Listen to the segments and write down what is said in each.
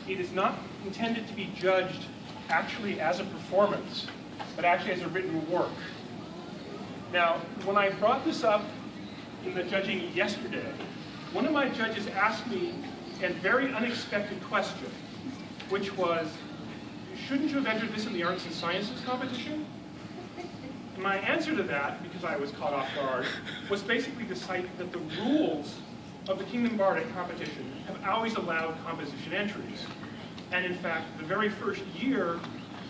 it is not intended to be judged actually as a performance, but actually as a written work. Now, when I brought this up in the judging yesterday, one of my judges asked me a very unexpected question, which was, shouldn't you have entered this in the arts and sciences competition? And my answer to that, because I was caught off guard, was basically to cite that the rules of the Kingdom Bardic competition have always allowed composition entries. And in fact, the very first year,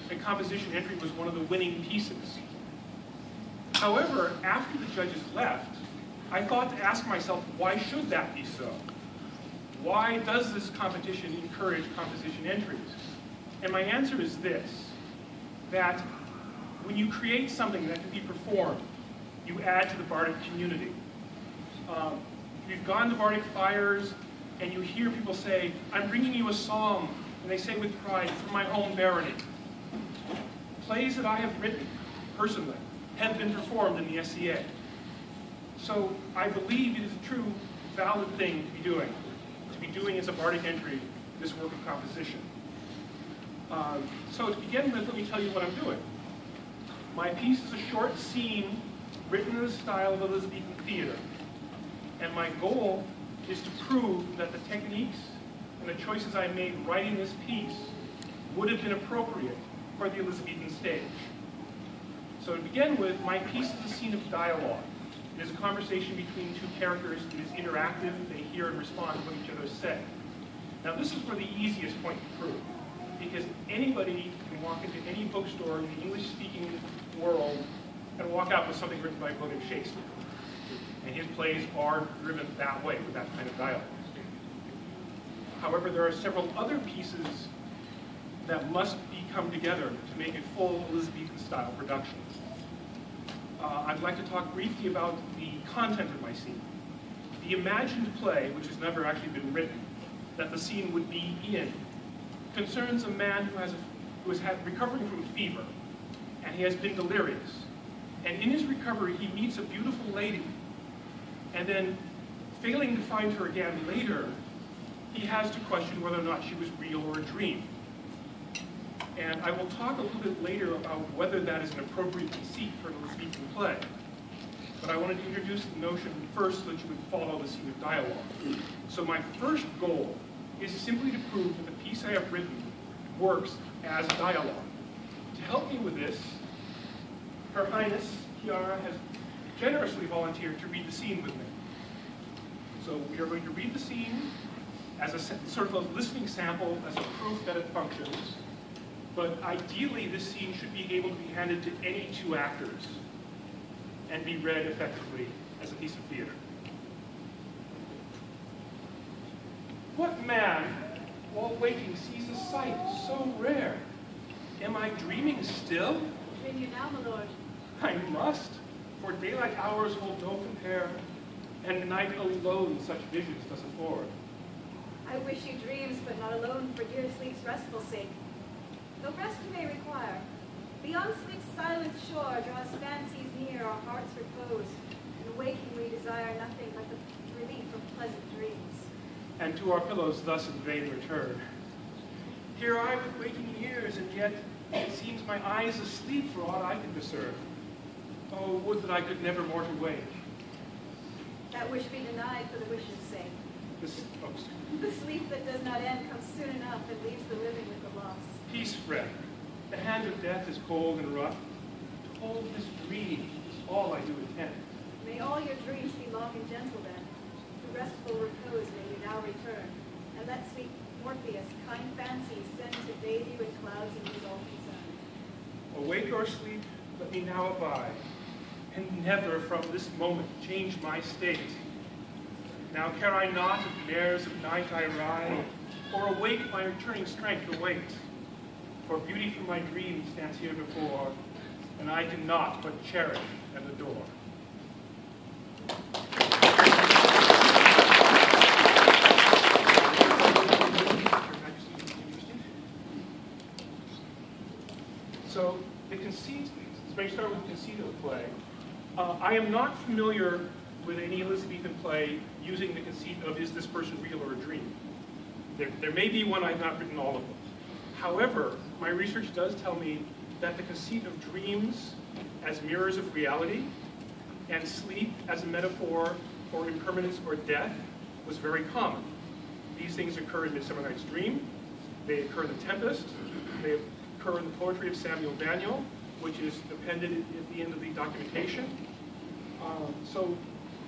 a composition entry was one of the winning pieces. However, after the judges left, I thought to ask myself, why should that be so? Why does this competition encourage composition entries? And my answer is this, that when you create something that can be performed, you add to the Bardic community. You've gone to Bardic fires, and you hear people say, I'm bringing you a song, and they say with pride, from my home barony. Plays that I have written, personally, have been performed in the SCA. So I believe it is a true, valid thing to be doing as a Bardic entry, this work of composition. So to begin with, let me tell you what I'm doing. My piece is a short scene written in the style of Elizabethan theater. And my goal is to prove that the techniques and the choices I made writing this piece would have been appropriate for the Elizabethan stage. So to begin with, my piece is a scene of dialogue. It is a conversation between two characters. It is interactive. They hear and respond to what each other say. Now this is where the easiest point to prove, because anybody can walk into any bookstore in the English-speaking world and walk out with something written by William Shakespeare. And his plays are driven that way, with that kind of dialogue. However, there are several other pieces that must come together to make a full Elizabethan-style production. I'd like to talk briefly about the content of my scene. The imagined play, which has never actually been written, that the scene would be in, concerns a man who is recovering from a fever, and he has been delirious. And in his recovery, he meets a beautiful lady, and then, failing to find her again later, he has to question whether or not she was real or a dream. And I will talk a little bit later about whether that is an appropriate conceit for an Elizabethan play. But I wanted to introduce the notion first so that you would follow the scene of dialogue. So my first goal is simply to prove that the piece I have written works as dialogue. To help me with this, Her Highness, Kiara, has generously volunteered to read the scene with me. So we are going to read the scene as a sort of a listening sample, as a proof that it functions. But ideally, this scene should be able to be handed to any two actors and be read effectively as a piece of theater. What man, while waking, sees a sight so rare? Am I dreaming still? Dream you now, my lord. I must, for daylight hours hold no compare, and night alone such visions does afford. I wish you dreams, but not alone, for dear sleep's restful sake. Though rest you may require, beyond sleep's silent shore draws fancies near, our hearts repose, and waking we desire nothing but the relief of pleasant dreams. And to our pillows thus in vain return. Here I with waking ears, and yet it seems my eyes asleep for aught I can discern. Oh, would that I could never more to wake. That wish be denied for the wish's sake. The sleep that does not end comes soon enough and leaves the living with the loss. Peace, friend. The hand of death is cold and rough. To hold this dream is all I do intend. May all your dreams be long and gentle then. To restful repose may you now return. And let sweet Morpheus kind fancies send to bathe you in clouds and ease all concern. Awake or sleep, let me now abide, and never from this moment change my state. Now care I not if mares of night I ride, or awake my returning strength await. For beauty from my dream stands here before, and I cannot but cherish and adore. So the conceit, let's start with the conceit of the play. I am not familiar with any Elizabethan play using the conceit of is this person real or a dream. There may be one, I've not written all of them. However, my research does tell me that the conceit of dreams as mirrors of reality and sleep as a metaphor for impermanence or death was very common. These things occur in Midsummer Night's Dream, they occur in The Tempest, they occur in the poetry of Samuel Daniel, which is appended at the end of the documentation. So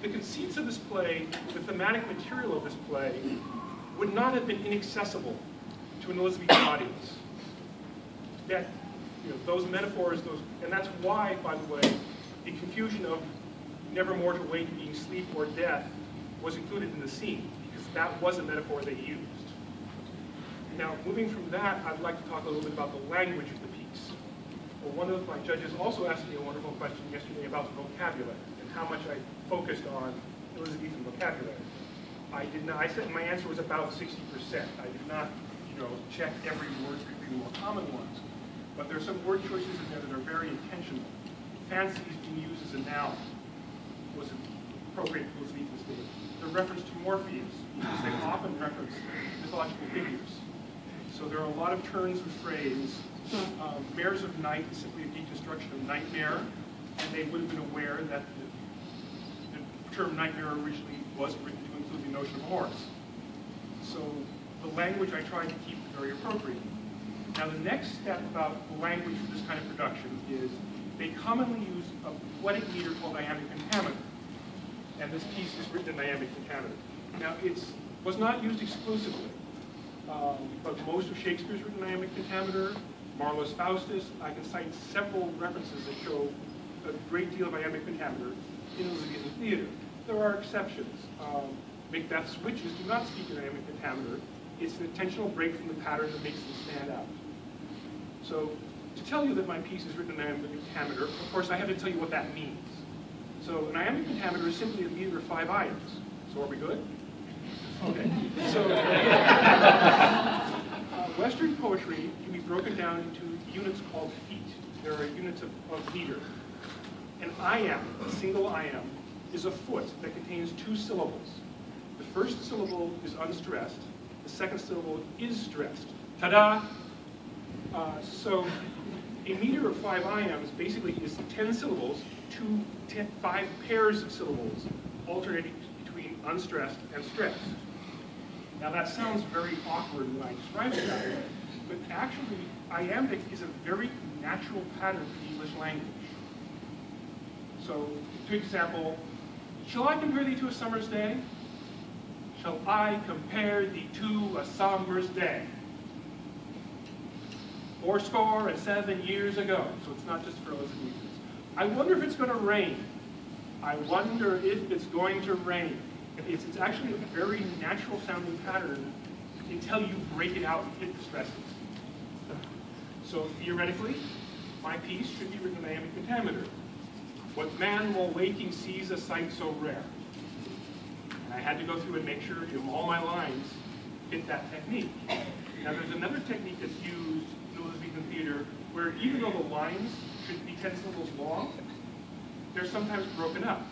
the conceits of this play, the thematic material of this play, would not have been inaccessible to an Elizabethan audience. That, those metaphors, and that's why, by the way, the confusion of nevermore to wake being sleep or death was included in the scene, because that was a metaphor they used. Now, moving from that, I'd like to talk a little bit about the language of the piece. Well, one of my judges also asked me a wonderful question yesterday about the vocabulary and how much I focused on Elizabethan vocabulary. I did not. I said my answer was about 60%. I did not, check every word, particularly more common ones. But there are some word choices in there that are very intentional. Fancies being used as a noun was appropriate for Elizabethan stage. The reference to Morpheus, because they often reference mythological figures. So there are a lot of turns of phrase. Mares of Night is simply a deconstruction of nightmare, and they would have been aware that the term nightmare originally was written to include the notion of horse. So the language I tried to keep very appropriate. Now the next step about the language for this kind of production is they commonly use a poetic meter called iambic pentameter. And this piece is written in iambic pentameter. Now it was not used exclusively, but most of Shakespeare's written in iambic pentameter. Marlowe's Faustus, I can cite several references that show a great deal of iambic pentameter in Elizabethan theater. There are exceptions. Macbeth's witches do not speak in iambic pentameter. It's an intentional break from the pattern that makes them stand out. So to tell you that my piece is written in iambic pentameter, of course I have to tell you what that means. So an iambic pentameter is simply a meter of 5 items. So are we good? Okay. So Western poetry can be broken down into units called feet. There are units of meter. An iamb, a single iamb, is a foot that contains 2 syllables. The first syllable is unstressed. The second syllable is stressed. Ta-da! So a meter of 5 iambs basically is 10 syllables, 5 pairs of syllables, alternating between unstressed and stressed. Now that sounds very awkward when I describe it, but actually iambic is a very natural pattern for the English language. So, to example, shall I compare thee to a summer's day? Shall I compare thee to a summer's day? 87 years ago. So it's not just for Elizabethans. I wonder if it's going to rain. I wonder if it's going to rain. It's actually a very natural sounding pattern until you break it out and hit the stresses. So theoretically, my piece should be written in iambic pentameter. What man while waking sees a sight so rare? And I had to go through and make sure all my lines fit that technique. Now there's another technique that's used in Elizabethan theater where even though the lines should be 10 syllables long, they're sometimes broken up.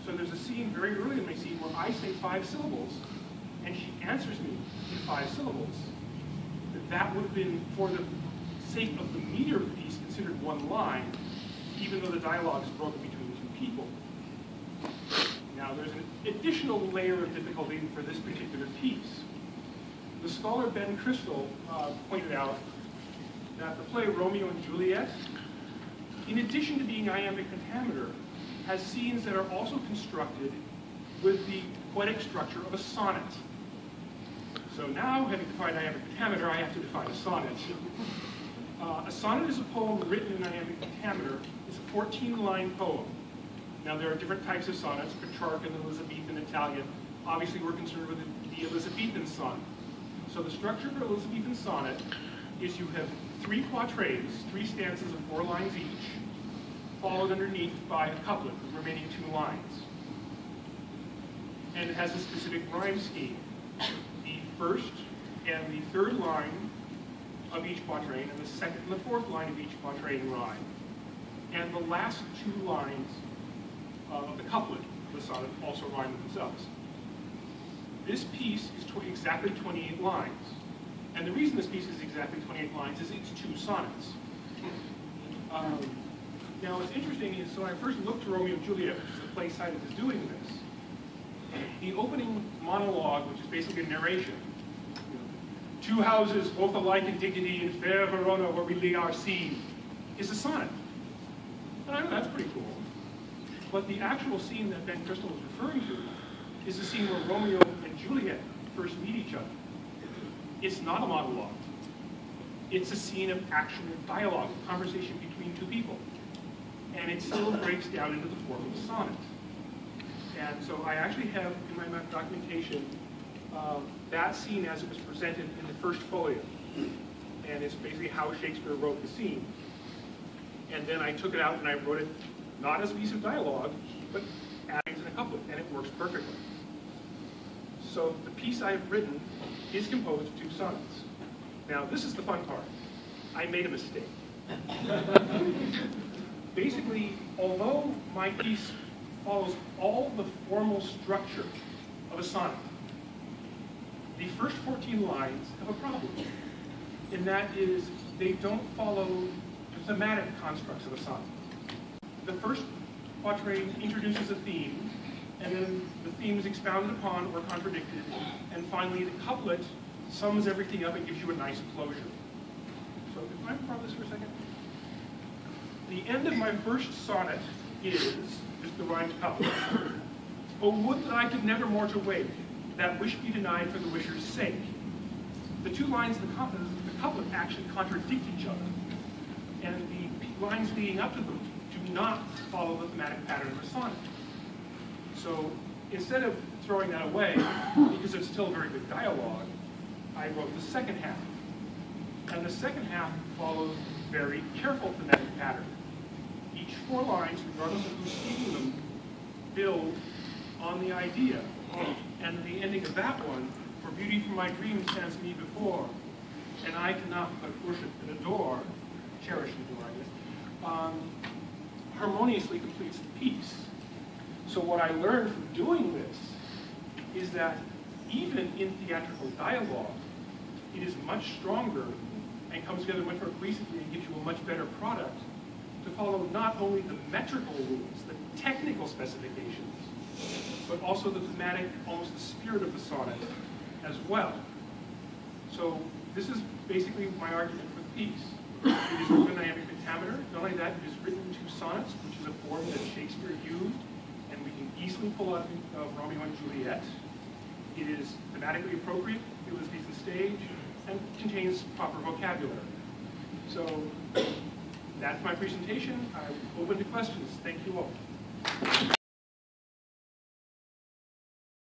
So there's a scene very early in my scene where I say 5 syllables, and she answers me in 5 syllables. That would have been, for the sake of the meter of the piece, considered one line, even though the dialogue is broken between the 2 people. Now there's an additional layer of difficulty for this particular piece. The scholar Ben Crystal pointed out that the play Romeo and Juliet, in addition to being iambic pentameter, has scenes that are also constructed with the poetic structure of a sonnet. So now, having defined iambic pentameter, I have to define a sonnet. A sonnet is a poem written in iambic pentameter. It's a 14-line poem. Now there are different types of sonnets, Petrarchan, Elizabethan, Italian. Obviously we're concerned with the Elizabethan sonnet. So the structure for Elizabethan sonnet is you have 3 quatrains, 3 stanzas of 4 lines each, followed underneath by a couplet, the remaining 2 lines. And it has a specific rhyme scheme. The first and the third line of each quatrain, and the second and the fourth line of each quatrain rhyme. And the last 2 lines of the couplet of the sonnet also rhyme themselves. This piece is exactly 28 lines. And the reason this piece is exactly 28 lines is it's 2 sonnets. Now what's interesting is, so when I first looked to Romeo and Juliet, which is the play cited as doing this, the opening monologue, which is basically a narration, two houses, both alike in dignity, in fair Verona, where we lay our scene, is a sonnet. And I know that's pretty cool. But the actual scene that Ben Crystal was referring to is the scene where Romeo and Juliet first meet each other. It's not a monologue. It's a scene of actual dialogue, conversation between two people. And it still breaks down into the form of a sonnet. And so I actually have in my documentation that scene as it was presented in the first folio. And it's basically how Shakespeare wrote the scene. And then I took it out and I wrote it not as a piece of dialogue, but as in a couplet, and it works perfectly. So the piece I've written is composed of 2 sonnets. Now this is the fun part. I made a mistake. Basically, although my piece follows all the formal structure of a sonnet, the first 14 lines have a problem. And that is, they don't follow the thematic constructs of a sonnet. The first quatrain introduces a theme, and then the theme is expounded upon or contradicted, and finally the couplet sums everything up and gives you a nice closure. So if I borrow this for a second. The end of my first sonnet is, just the rhymed couplet, "Oh, would that I could never more to wake, that wish be denied for the wisher's sake." The 2 lines of the couplet actually contradict each other, and the lines leading up to them do not follow the thematic pattern of a sonnet. So instead of throwing that away, because it's still very good dialogue, I wrote the second half. And the second half follows a very careful thematic pattern. Each 4 lines, regardless of who's speaking them, build on the idea. And the ending of that one, "For beauty from my dream stands me before, and I cannot but worship and adore," cherish and adore, I guess, harmoniously completes the piece. So what I learned from doing this is that even in theatrical dialogue, it is much stronger and comes together much more cohesively and gives you a much better product to follow not only the metrical rules, the technical specifications, but also the thematic, almost the spirit of the sonnet as well. So this is basically my argument for the piece. It is a dynamic pentameter. Not only that, it is written in 2 sonnets, which is a form that Shakespeare used, and we can easily pull out of Romeo and Juliet. It is thematically appropriate, it was decent stage, and contains proper vocabulary. So that's my presentation. I'm open to questions. Thank you all.